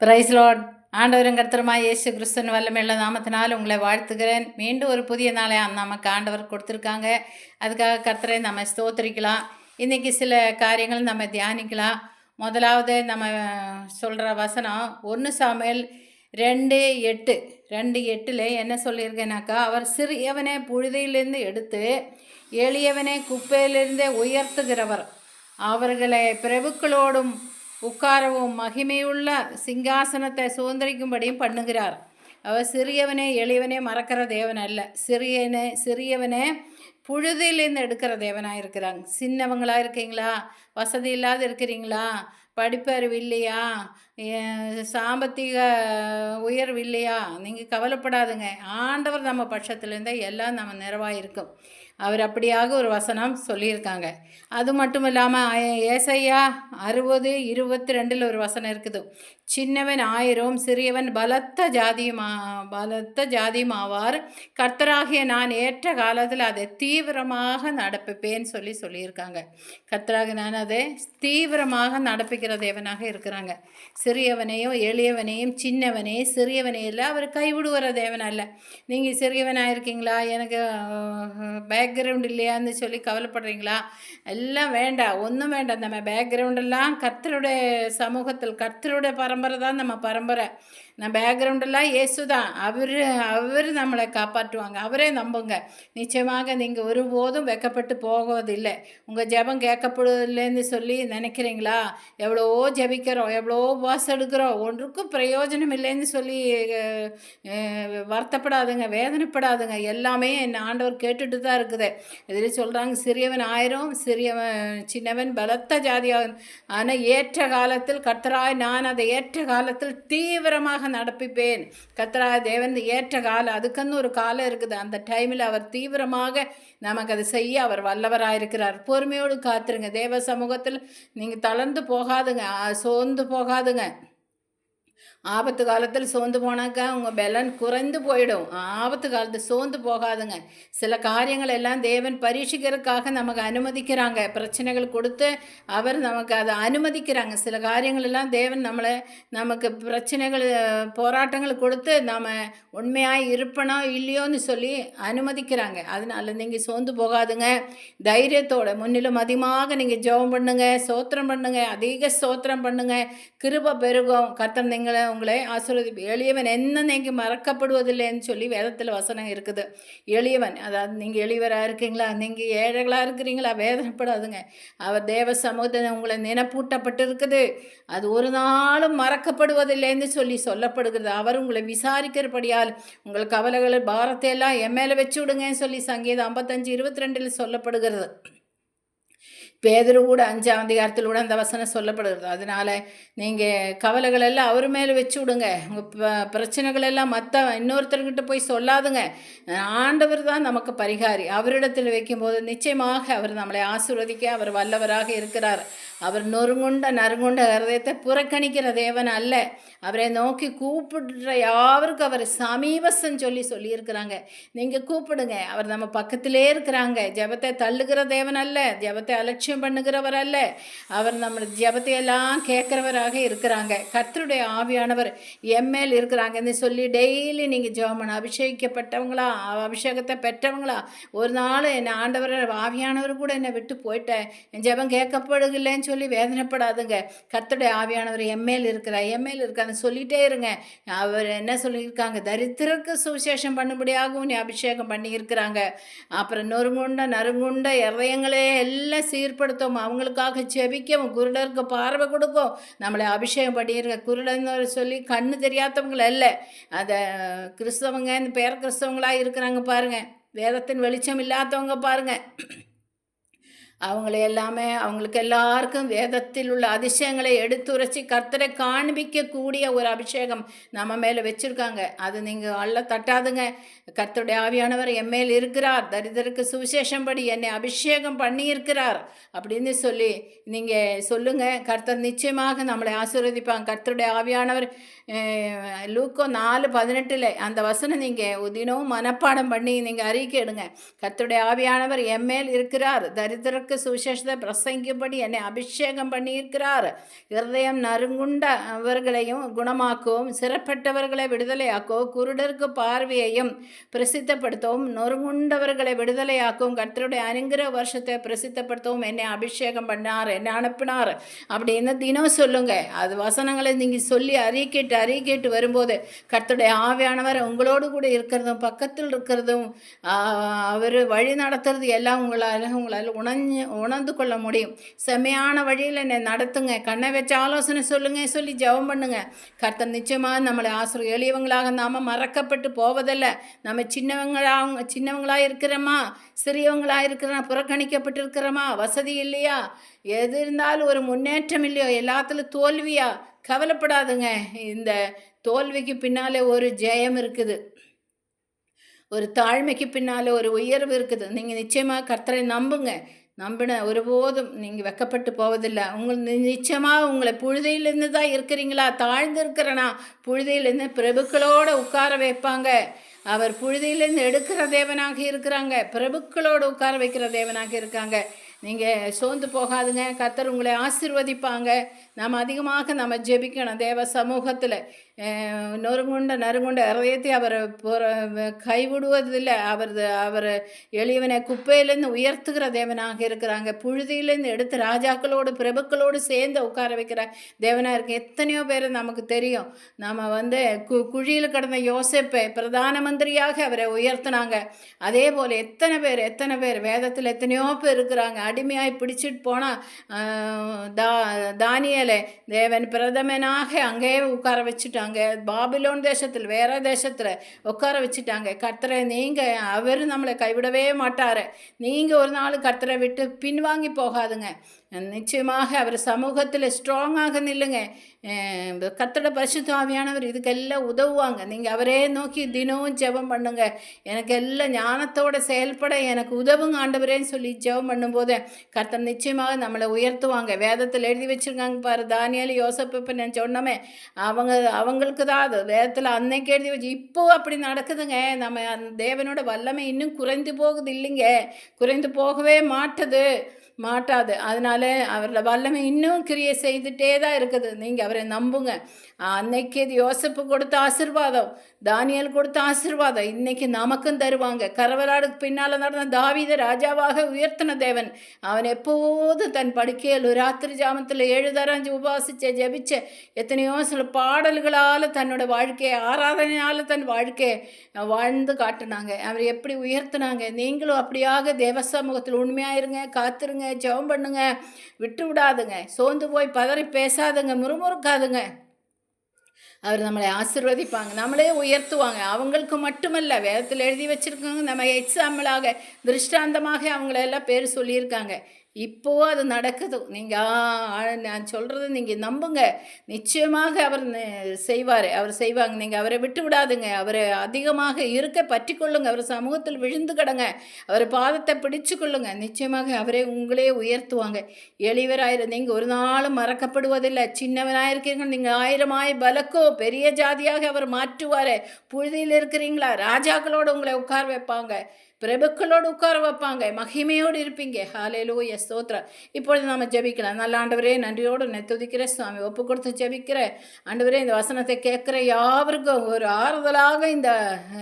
Price Lord. ஆண்டவரும் கர்த்தருமாய் இயேசு கிறிஸ்துவின் வல்லமையுள்ள நாமத்தினால் உங்களை வாழ்த்துகிறேன். மீண்டும் ஒரு புதிய நாளை நமக்கு ஆண்டவர் கொடுத்துருக்காங்க. அதுக்காக கர்த்தரை நம்ம ஸ்தோத்திரிக்கலாம். இன்றைக்கி சில காரியங்கள் நம்ம தியானிக்கலாம். முதலாவது நம்ம சொல்கிற வசனம் 1 சாமுவேல் 2:8. 2:8 என்ன சொல்லியிருக்கேனாக்கா, அவர் சிறியவனே புழுதியிலிருந்து எடுத்து எளியவனே குப்பையிலிருந்தே உயர்த்துகிறவர், அவர்களை பிரபுக்களோடும் உட்காரவும் மகிமையுள்ள சிங்காசனத்தை சுதந்திரிக்கும்படியும் பண்ணுகிறார். அவர் சிறியவனே எளியவனே மறக்கிற தேவன் அல்ல. சிறியவனே புழுதியிலேருந்து எடுக்கிற தேவனாக இருக்கிறாங்க. சின்னவங்களாக இருக்கீங்களா, வசதி இல்லாத இருக்கிறீங்களா, படிப்பறிவு இல்லையா, சாம்பத்திக உயர்வு இல்லையா, நீங்கள் கவலைப்படாதுங்க. ஆண்டவர் நம்ம பட்சத்துலேருந்தே எல்லாம் நம்ம நிறைவாக இருக்கும். அவர் அப்படியாக ஒரு வசனம் சொல்லியிருக்காங்க. அது மட்டும் இல்லாமல் ஏசாயா 60:22 ஒரு வசனம் இருக்குது. சின்னவன் 1000 சிறியவன் பலத்த ஜாதியும் ஆவார், கர்த்தராகிய நான் ஏற்ற காலத்தில் அதை தீவிரமாக நடப்பிப்பேன்னு சொல்லியிருக்காங்க. கர்த்தராக நான் அதை தீவிரமாக நடப்பிக்கிற தேவனாக இருக்கிறாங்க. சிறியவனையும் எளியவனையும் சின்னவனே சிறியவனே இல்லை, அவர் கைவிடுகிற தேவன் அல்ல. நீங்கள் சிறியவனாக இருக்கீங்களா, எனக்கு பேக்ரவுண்ட் இல்லையான்னு சொல்லி கவலைப்படுறீங்களா, எல்லாம் வேண்டாம், ஒன்றும் வேண்டாம். நம்ம பேக்ரவுண்டெல்லாம் கர்த்தருடைய சமூகத்தில், கர்த்தருடைய பரம்பரை தான் நம்ம பரம்பரை. நம்ம பேக்ரவுண்டெல்லாம் இயேசு தான். அவர் நம்மளை காப்பாற்றுவாங்க. அவரே நம்புங்க. நிச்சயமாக நீங்கள் ஒருபோதும் வெக்கப்பட்டு போவதில்லை. உங்கள் ஜெபம் கேட்கப்படுவதில்லைன்னு சொல்லி நினைக்கிறீங்களா, எவ்வளோ ஜெபிக்கிறோம், எவ்வளோ உபவாசம் எடுக்கிறோம், ஒன்றுக்கும் பிரயோஜனம் இல்லைன்னு சொல்லி வருத்தப்படாதுங்க, வேதனைப்படாதுங்க. எல்லாமே என் ஆண்டவர் கேட்டுட்டு தான் இருக்குது. இதில் சொல்கிறாங்க, சிறியவன் 1000 சின்னவன் பலத்த ஜாதியாகும், ஆனால் ஏற்ற காலத்தில் கர்த்தராய் நான் அதை ஏற்ற காலத்தில் தீவிரமாக நடப்பிப்பேன். கர்த்தராய் தேவன் ஏற்ற காலம், அதுக்குன்னு ஒரு காலம் இருக்குது. அந்த டைமில் அவர் தீவிரமாக நமக்கு அதை செய்ய அவர் வல்லவராயிருக்கிறார். பொறுமையோடு காத்துருங்க. தேவ சமூகத்தில் நீங்கள் தளர்ந்து போகாதுங்க, சோர்ந்து போகாதுங்க. ஆபத்து காலத்தில் சோர்ந்து போனாக்கா உங்கள் பலன் குறைந்து போயிடும். ஆபத்து காலத்தில் சோர்ந்து போகாதுங்க. சில காரியங்கள் எல்லாம் தேவன் பரீட்சிக்கிறதுக்காக நமக்கு அனுமதிக்கிறாங்க. பிரச்சனைகள் கொடுத்து அவர் நமக்கு அதை அனுமதிக்கிறாங்க. சில காரியங்கள் எல்லாம் தேவன் நமக்கு பிரச்சனைகள் போராட்டங்கள் கொடுத்து நாம் உண்மையாக இருப்பனோ இல்லையோன்னு சொல்லி அனுமதிக்கிறாங்க. அதனால நீங்கள் சோர்ந்து போகாதுங்க. தைரியத்தோட முன்னிலும் அதிகமாக நீங்கள் ஜெபம் பண்ணுங்க, ஸ்தோத்திரம் பண்ணுங்க, அதிக ஸ்தோத்திரம் பண்ணுங்க. கிருபை பெருகும். கர்த்தர் உங்களை ஆசீர்வதிப்பு. எளியவன் என்ன நீங்கள் மறக்கப்படுவதில்லைன்னு சொல்லி வேதத்தில் வசனம் இருக்குது. எளியவன், அதாவது நீங்கள் எளியவராக இருக்கீங்களா, நீங்கள் ஏழைகளாக இருக்கிறீங்களா, வேதனைப்படாதுங்க. அவர் தேவ சமூகத்தை உங்களை நினைப்பூட்டப்பட்டு இருக்குது. அது ஒரு நாளும் மறக்கப்படுவதில்லைன்னு சொல்லப்படுகிறது. அவர் உங்களை விசாரிக்கிறபடியால் உங்கள் கவலைகளை பாரத்தை எல்லாம் என் மேலே வச்சு விடுங்கன்னு சொல்லி சங்கீதம் 55:22 சொல்லப்படுகிறது. பேதுரு கூட 5ஆம் அதிகாரத்தில் கூட அந்த வசனம் சொல்லப்படுகிறது. அதனால் நீங்கள் கவலைகள் எல்லாம் அவர் மேலே வச்சு விடுங்க. உங்கள் பிரச்சனைகள் எல்லாம் இன்னொருத்தர்கிட்ட போய் சொல்லாதுங்க. ஆண்டவர் தான் நமக்கு பரிகாரி. அவரிடத்தில் வைக்கும்போது நிச்சயமாக அவர் நம்மளை ஆசீர்வதிக்க அவர் வல்லவராக இருக்கிறார். அவர் நறுங்குண்ட ஹிருதயத்தை புறக்கணிக்கிற தேவன் அல்ல. அவரை நோக்கி கூப்பிடுற யாவருக்கும் அவர் சமீபசம் சொல்லியிருக்கிறாங்க. நீங்கள் கூப்பிடுங்க, அவர் நம்ம பக்கத்திலே இருக்கிறாங்க. ஜெபத்தை தள்ளுகிற தேவன் அல்ல, ஜெபத்தை அலட்சியம் பண்ணுகிறவர் அல்ல. அவர் நம்ம ஜெபத்தை எல்லாம் கேட்குறவராக இருக்கிறாங்க. கர்த்தருடைய ஆவியானவர் எம்மேல் இருக்கிறாங்கன்னு சொல்லி டெய்லி நீங்கள் ஜெபம் பண்ண. அபிஷேகிக்கப்பட்டவங்களா, அபிஷேகத்தை பெற்றவங்களா, ஒரு நாள் என்னை ஆண்டவர் ஆவியானவர் கூட என்னை விட்டு போயிட்டேன், என் ஜெபம் கேட்கப்படுகலைன்னு சொல்லி வேதனைப்படாதுங்க. கர்த்தருடைய ஆவியானவர் எம்மேல் இருக்கான்னு சொல்லிகிட்டே இருங்க. அவர் என்ன சொல்லியிருக்காங்க, தரித்திரருக்கு சுவிசேஷம் பண்ணும்படியாகவும் நீ அபிஷேகம் பண்ணியிருக்கிறாங்க. அப்புறம் நறுங்குண்ட இதயங்களே எல்லாம் சீர்படுத்தும், அவங்களுக்காக செபிக்கும், குருடருக்கு பார்வை கொடுக்கும், நம்மளை அபிஷேகம் பண்ணியிருக்க. குருடன்னு சொல்லி கண்ணு தெரியாதவங்கள இல்லை, அதை கிறிஸ்தவங்க இந்த பேர கிறிஸ்தவங்களாக இருக்கிறாங்க பாருங்கள், வேதத்தின் வெளிச்சம் இல்லாதவங்க பாருங்கள். அவங்களுக்கு எல்லாருக்கும் வேதத்தில் உள்ள அதிசயங்களை எடுத்துரைச்சி கர்த்தரை காண்பிக்கக்கூடிய ஒரு அபிஷேகம் நம்ம மேலே வச்சுருக்காங்க. அது நீங்கள் அள்ள தட்டாதுங்க. கர்த்தருடைய ஆவியானவர் எம்மேல் இருக்கிறார், தரிதருக்கு சுவிசேஷம் படி என்னை அபிஷேகம் பண்ணியிருக்கிறார் அப்படின்னு சொல்லி நீங்கள் சொல்லுங்கள். கர்த்தர் நிச்சயமாக நம்மளை ஆசீர்வதிப்பாங்க. கர்த்தருடைய ஆவியானவர் லூக்கோ 4:18 அந்த வசனம் நீங்கள் தினமும் மனப்பாடம் பண்ணி நீங்கள் அறிக்கை எடுங்க. கர்த்தருடைய ஆவியானவர் எம்மேல் இருக்கிறார், தரிதருக்கு ஜனங்களுக்கு சுவிசேஷத்தை பிரசங்கிக்கும்படி என்னை அபிஷேகம் பண்ணியிருக்கிறார். இருதயம் நறுங்குண்டவர்களையும் குணமாக்கவும், சிறைப்பட்டவர்களை விடுதலையாக்கவும், குருடருக்கு பார்வையையும் பிரசித்தப்படுத்தவும், நொறுங்குண்டவர்களை விடுதலையாக்கவும், கர்த்தருடைய அனுக்கிரக வருஷத்தை பிரசித்தப்படுத்தவும் என்னை அபிஷேகம் பண்ணார், என்னை அனுப்பினார் அப்படின்னு தினம் சொல்லுங்க. அது வசனங்களை நீங்கள் சொல்லி அறிக்கைட்டு வரும்போது கர்த்தருடைய ஆவியானவர் உங்களோடு கூட இருக்கிறதும் பக்கத்தில் இருக்கிறதும் அவர் வழி நடத்துறது எல்லாம் உங்களால் உணர்ந்து கொள்ள முடியும். செம்மையான வழியில் என்னை நடத்துங்க, கண்ணை வச்சு ஆலோசனை சொல்லுங்க, சொல்லி ஜெபம் பண்ணுங்க. கர்த்தர் நிச்சயமாக நம்மளை எளியவங்களாக நாம் மறக்கப்பட்டு போவதில்லை. நம்ம சின்னவங்களாக இருக்கிறோமா, சிறியவங்களாக இருக்கிறோம், புறக்கணிக்கப்பட்டு இருக்கிறோமா, வசதி இல்லையா, எது இருந்தாலும் ஒரு முன்னேற்றம் இல்லையோ, எல்லாத்துலையும் தோல்வியா, கவலைப்படாதுங்க. இந்த தோல்விக்கு பின்னாலே ஒரு ஜெயம் இருக்குது, ஒரு தாழ்மைக்கு பின்னால் ஒரு உயர்வு இருக்குது. நீங்கள் நிச்சயமாக கர்த்தரை நம்பின ஒருபோதும் நீங்கள் வெக்கப்பட்டு போவதில்லை. நிச்சயமாக உங்களை புழுதியிலேருந்து தான் இருக்கிறீங்களா, தாழ்ந்து இருக்கிறனா, புழுதியிலேருந்து பிரபுக்களோடு உட்கார வைப்பாங்க. அவர் புழுதியிலேருந்து எடுக்கிற தேவனாக இருக்கிறாங்க, பிரபுக்களோடு உட்கார வைக்கிற தேவனாக இருக்காங்க. நீங்கள் சோர்ந்து போகாதுங்க, கர்த்தர் உங்களை ஆசீர்வதிப்பாங்க. நம்ம ஜெபிக்கணும் தேவ சமூகத்தில். நறுங்குண்ட இதயத்தை அவர் கைவிடுவதில்லை. அவர் எளியவனை குப்பையிலேருந்து உயர்த்துகிற தேவனாக இருக்கிறாங்க. புழுதியிலேருந்து எடுத்து ராஜாக்களோடு பிரபுக்களோடு சேர்ந்து உட்கார வைக்கிற தேவனாக இருக்கு. எத்தனையோ பேர் நமக்கு தெரியும். நம்ம குழியில் கிடந்த யோசேப்பை பிரதான மந்திரியாக அவரை உயர்த்தினாங்க. அதே போல் எத்தனை பேர் வேதத்தில் எத்தனையோ பேர் இருக்கிறாங்க. அடிமையாய் பிடிச்சிட்டு போனால் தானியேலை தேவன் பிரதமனாக அங்கேயே உட்கார வச்சுட்டாங்க. பாபிலோன் தேசத்தில் வேற தேசத்தில் உட்கார வச்சுட்டாங்க. கர்த்தரை அவர் நம்மளை கைவிடவே மாட்டார். நீங்கள் ஒரு நாள் கர்த்தரை விட்டு பின்வாங்கி போகாதுங்க. நிச்சயமாக அவர் சமூகத்தில் ஸ்ட்ராங்காக நில்லுங்க. கர்த்தரோட பரிசுத்த ஆவியானவர் இதுக்கெல்லாம் உதவுவாங்க. நீங்கள் அவரே நோக்கி தினமும் ஜெபம் பண்ணுங்க. எனக்கு எல்லாம் ஞானத்தோடு செயல்பட எனக்கு உதவுங்க ஆண்டவரேன்னு சொல்லி ஜெபம் பண்ணும்போது கர்த்தர் நிச்சயமாக நம்மளை உயர்த்துவாங்க. வேதத்தில் எழுதி வச்சுருக்காங்க பாரு, தானியேல் யோசேப்பு. இப்போ நான் சொன்னோமே, அவங்களுக்கு தான் அது வேதத்தில் அன்னைக்கு எழுதி வச்சு. இப்போ அப்படி நடக்குதுங்க. நம்ம தேவனோட வல்லமை இன்னும் குறைந்து போகுது இல்லைங்க, குறைந்து போகவே மாட்டாது. அதனால அவரோட வல்லமை இன்னும் கிரியை செய்துட்டே தான் இருக்குது. நீங்கள் அவரை நம்புங்க. அன்னைக்கு யோசேப்பு கொடுத்த ஆசீர்வாதம், தானியேல் கொடுத்த ஆசீர்வாதம் இன்னைக்கு நமக்கும் தருவாங்க. கரவலாடுக்கு பின்னால் நடந்த தாவீதை ராஜாவாக உயர்த்தின தேவன். அவன் எப்போது தன் படுக்கையில் ராத்திரி ஜாமத்தில் 7 தரம் உபாசிச்ச ஜெபிச்ச எத்தனையோ சில பாடல்களால் தன்னோட வாழ்க்கையை, ஆராதனையால் தன் வாழ்க்கையை வாழ்ந்து காட்டினாங்க. அவர் எப்படி உயர்த்தினாங்க. நீங்களும் அப்படியாக தேவ சமூகத்தில் உண்மையாயிருங்க, காத்துருங்க, ஜெபம் பண்ணுங்க, விட்டு விடாதுங்க, சோர்ந்து போய் பதறி பேசாதுங்க, முறுமுறுக்காதுங்க. அவர் நம்மளை ஆசீர்வதிப்பாங்க, நம்மளே உயர்த்துவாங்க. அவங்களுக்கு மட்டுமல்ல, வேதத்தில் எழுதி வச்சுருக்காங்க. நம்ம எக்ஸாம்பிளாக திருஷ்டாந்தமாக அவங்களெல்லாம் பேர் சொல்லியிருக்காங்க. இப்போது அது நடக்குது. நான் சொல்கிறது நீங்கள் நம்புங்க. நிச்சயமாக அவர் செய்வாங்க. நீங்கள் அவரை விட்டு விடாதுங்க. அவரை அதிகமாக பற்றி கொள்ளுங்க. அவர் சமூகத்தில் விழுந்து கிடங்க, அவர் பாதத்தை பிடிச்சு கொள்ளுங்க. நிச்சயமாக அவரே உங்களே உயர்த்துவாங்க. நீங்கள் ஒரு நாளும் மறக்கப்படுவதில்லை. சின்னவனாயிருக்கீங்க, நீங்கள் 1000 பலக்கோ பெரிய ஜாதியாக அவர் மாற்றுவார். புழுதியில் இருக்கிறீங்களா, ராஜாக்களோடு உங்களை உட்கார வைப்பாங்க, பிரபுக்களோடு உட்கார வைப்பாங்க, மகிமையோடு இருப்பீங்க. ஹல்லேலூயா, ஸ்தோத்திரம். இப்பொழுது நாம் ஜெபிக்கலாம். நல்ல ஆண்டவரே, நன்றியோடு துதிக்கிற சுவாமி, ஒப்பு கொடுத்து ஜெபிக்கிற ஆண்டவரே, இந்த வசனத்தை கேட்குற யாவருக்கும் ஒரு ஆறுதலாக இந்த